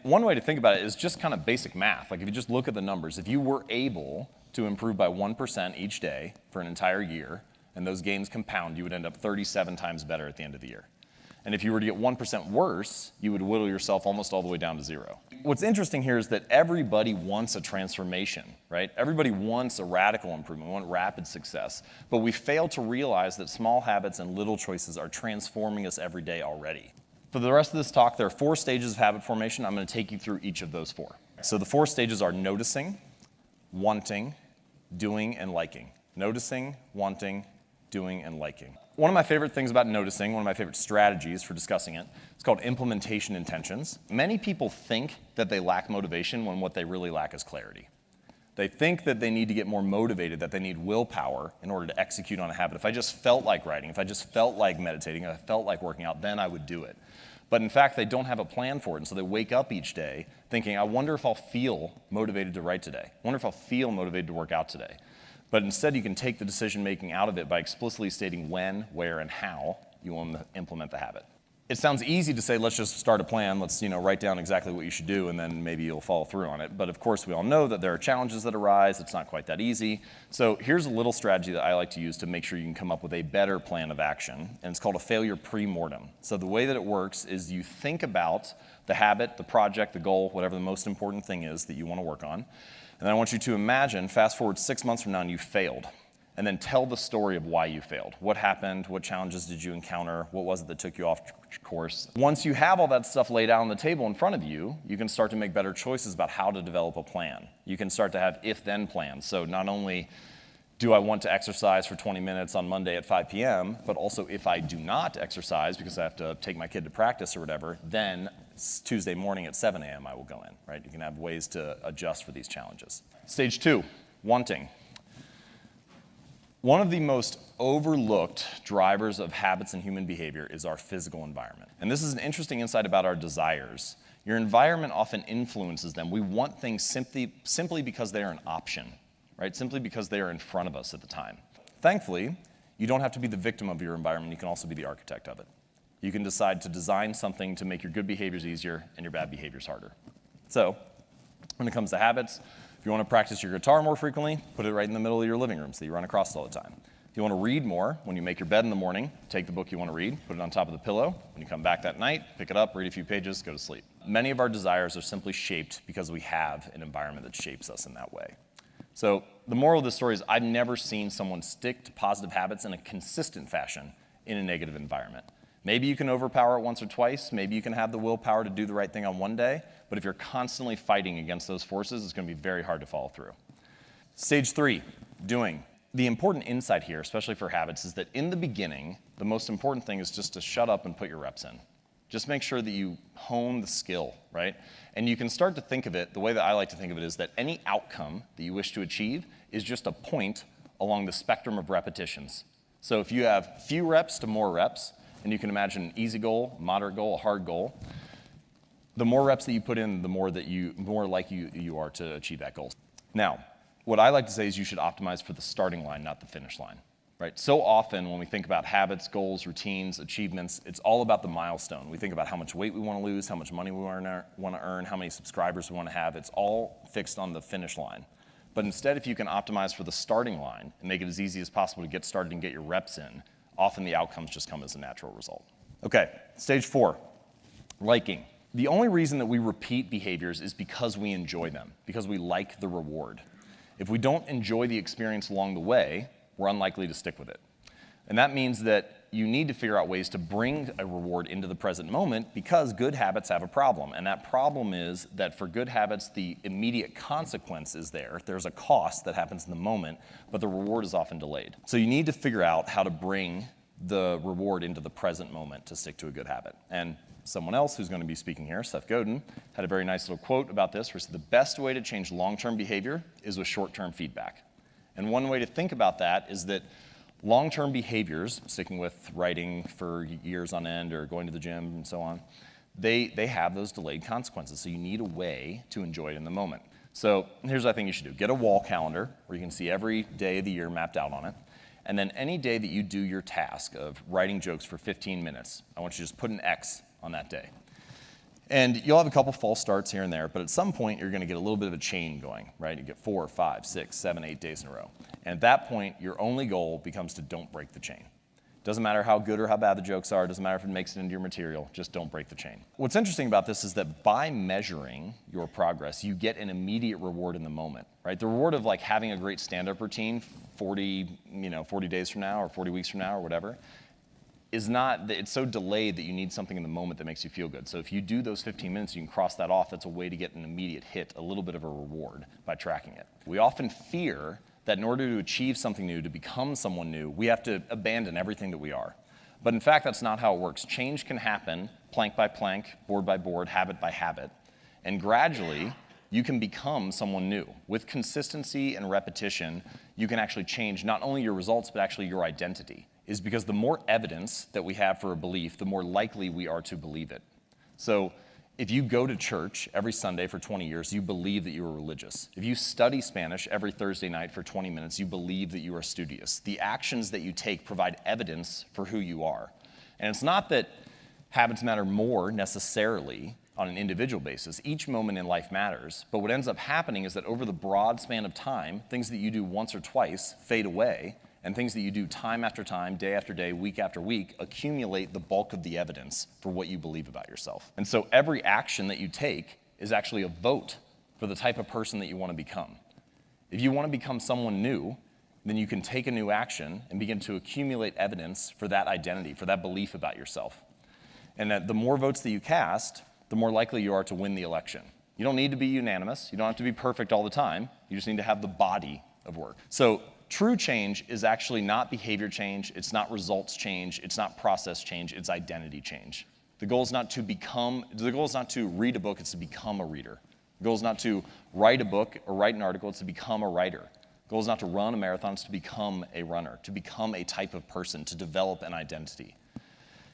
one way to think about it is just kind of basic math. Like if you just look at the numbers, if you were able to improve by 1% each day for an entire year, and those gains compound, you would end up 37 times better at the end of the year. And if you were to get 1% worse, you would whittle yourself almost all the way down to 0. What's interesting here is that everybody wants a transformation, right? Everybody wants a radical improvement, we want rapid success. But we fail to realize that small habits and little choices are transforming us every day already. For the rest of this talk, there are 4 stages of habit formation. I'm going to take you through each of those 4. So the 4 stages are noticing, wanting, doing, and liking. Noticing, wanting, doing, and liking. One of my favorite things about noticing, one of my favorite strategies for discussing it, it's called implementation intentions. Many people think that they lack motivation when what they really lack is clarity. They think that they need to get more motivated, that they need willpower in order to execute on a habit. If I just felt like writing, if I just felt like meditating, if I felt like working out, then I would do it. But in fact, they don't have a plan for it, and so they wake up each day thinking, I wonder if I'll feel motivated to write today. I wonder if I'll feel motivated to work out today. But instead, you can take the decision-making out of it by explicitly stating when, where, and how you want to implement the habit. It sounds easy to say, let's just start a plan, let's write down exactly what you should do, and then maybe you'll follow through on it. But of course, we all know that there are challenges that arise, it's not quite that easy. So here's a little strategy that I like to use to make sure you can come up with a better plan of action, and it's called a failure pre-mortem. So the way that it works is you think about the habit, the project, the goal, whatever the most important thing is that you want to work on, and then I want you to imagine, fast forward 6 months from now and you failed. And then tell the story of why you failed. What happened? What challenges did you encounter? What was it that took you off course? Once you have all that stuff laid out on the table in front of you, you can start to make better choices about how to develop a plan. You can start to have if-then plans. So not only do I want to exercise for 20 minutes on Monday at 5 p.m., but also if I do not exercise because I have to take my kid to practice or whatever, then Tuesday morning at 7 a.m. I will go in, right? You can have ways to adjust for these challenges. Stage 2, wanting. One of the most overlooked drivers of habits and human behavior is our physical environment. And this is an interesting insight about our desires. Your environment often influences them. We want things simply because they are an option, right? Simply because they are in front of us at the time. Thankfully, you don't have to be the victim of your environment. You can also be the architect of it. You can decide to design something to make your good behaviors easier and your bad behaviors harder. So, when it comes to habits, if you want to practice your guitar more frequently, put it right in the middle of your living room so you run across it all the time. If you want to read more, when you make your bed in the morning, take the book you want to read, put it on top of the pillow. When you come back that night, pick it up, read a few pages, go to sleep. Many of our desires are simply shaped because we have an environment that shapes us in that way. So the moral of the story is I've never seen someone stick to positive habits in a consistent fashion in a negative environment. Maybe you can overpower it once or twice. Maybe you can have the willpower to do the right thing on one day. But if you're constantly fighting against those forces, it's going to be very hard to follow through. Stage 3, doing. The important insight here, especially for habits, is that in the beginning, the most important thing is just to shut up and put your reps in. Just make sure that you hone the skill, right? And you can start to think of it, the way that I like to think of it is that any outcome that you wish to achieve is just a point along the spectrum of repetitions. So if you have few reps to more reps, and you can imagine an easy goal, a moderate goal, a hard goal, the more reps that you put in, the more likely you are to achieve that goal. Now, what I like to say is you should optimize for the starting line, not the finish line, right? So often when we think about habits, goals, routines, achievements, it's all about the milestone. We think about how much weight we want to lose, how much money we want to earn, how many subscribers we want to have. It's all fixed on the finish line. But instead, if you can optimize for the starting line and make it as easy as possible to get started and get your reps in, often the outcomes just come as a natural result. Okay, stage 4, liking. The only reason that we repeat behaviors is because we enjoy them, because we like the reward. If we don't enjoy the experience along the way, we're unlikely to stick with it. And that means that you need to figure out ways to bring a reward into the present moment because good habits have a problem. And that problem is that for good habits, the immediate consequence is there. There's a cost that happens in the moment, but the reward is often delayed. So you need to figure out how to bring the reward into the present moment to stick to a good habit. And someone else who's going to be speaking here, Seth Godin, had a very nice little quote about this where he said, the best way to change long-term behavior is with short-term feedback. And one way to think about that is that long-term behaviors, sticking with writing for years on end or going to the gym and so on, they have those delayed consequences. So you need a way to enjoy it in the moment. So here's what I think you should do. Get a wall calendar where you can see every day of the year mapped out on it. And then any day that you do your task of writing jokes for 15 minutes, I want you to just put an X on that day. And you'll have a couple false starts here and there, but at some point you're gonna get a little bit of a chain going, right? You get 4, 5, 6, 7, 8 days in a row. And at that point, your only goal becomes to don't break the chain. Doesn't matter how good or how bad the jokes are, doesn't matter if it makes it into your material, just don't break the chain. What's interesting about this is that by measuring your progress, you get an immediate reward in the moment, right? The reward of like having a great stand-up routine 40 days from now or 40 weeks from now or whatever, is not, it's so delayed that you need something in the moment that makes you feel good. So if you do those 15 minutes, you can cross that off. That's a way to get an immediate hit, a little bit of a reward by tracking it. We often fear that in order to achieve something new, to become someone new, we have to abandon everything that we are. But in fact, that's not how it works. Change can happen plank by plank, board by board, habit by habit. And gradually, you can become someone new. With consistency and repetition, you can actually change not only your results, but actually your identity. Is because the more evidence that we have for a belief, the more likely we are to believe it. So if you go to church every Sunday for 20 years, you believe that you are religious. If you study Spanish every Thursday night for 20 minutes, you believe that you are studious. The actions that you take provide evidence for who you are. And it's not that habits matter more necessarily on an individual basis. Each moment in life matters, but what ends up happening is that over the broad span of time, things that you do once or twice fade away, and things that you do time after time, day after day, week after week, accumulate the bulk of the evidence for what you believe about yourself. And so every action that you take is actually a vote for the type of person that you want to become. If you want to become someone new, then you can take a new action and begin to accumulate evidence for that identity, for that belief about yourself. And that the more votes that you cast, the more likely you are to win the election. You don't need to be unanimous. You don't have to be perfect all the time. You just need to have the body of work. So true change is actually not behavior change, it's not results change, it's not process change, it's identity change. The goal is not to read a book, it's to become a reader. The goal is not to write a book or write an article, it's to become a writer. The goal is not to run a marathon, it's to become a runner, to become a type of person, to develop an identity.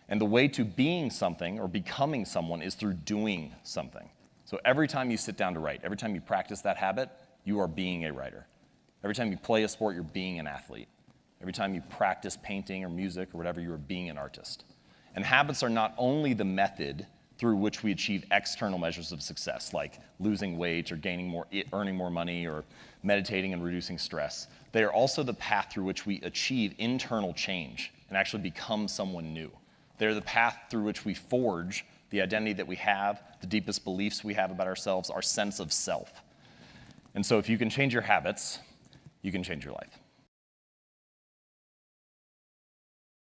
And the way to being something or becoming someone is through doing something. So every time you sit down to write, every time you practice that habit, you are being a writer. Every time you play a sport, you're being an athlete. Every time you practice painting or music or whatever, you are being an artist. And habits are not only the method through which we achieve external measures of success, like losing weight or earning more money or meditating and reducing stress. They are also the path through which we achieve internal change and actually become someone new. They're the path through which we forge the identity that we have, the deepest beliefs we have about ourselves, our sense of self. And so if you can change your habits, you can change your life.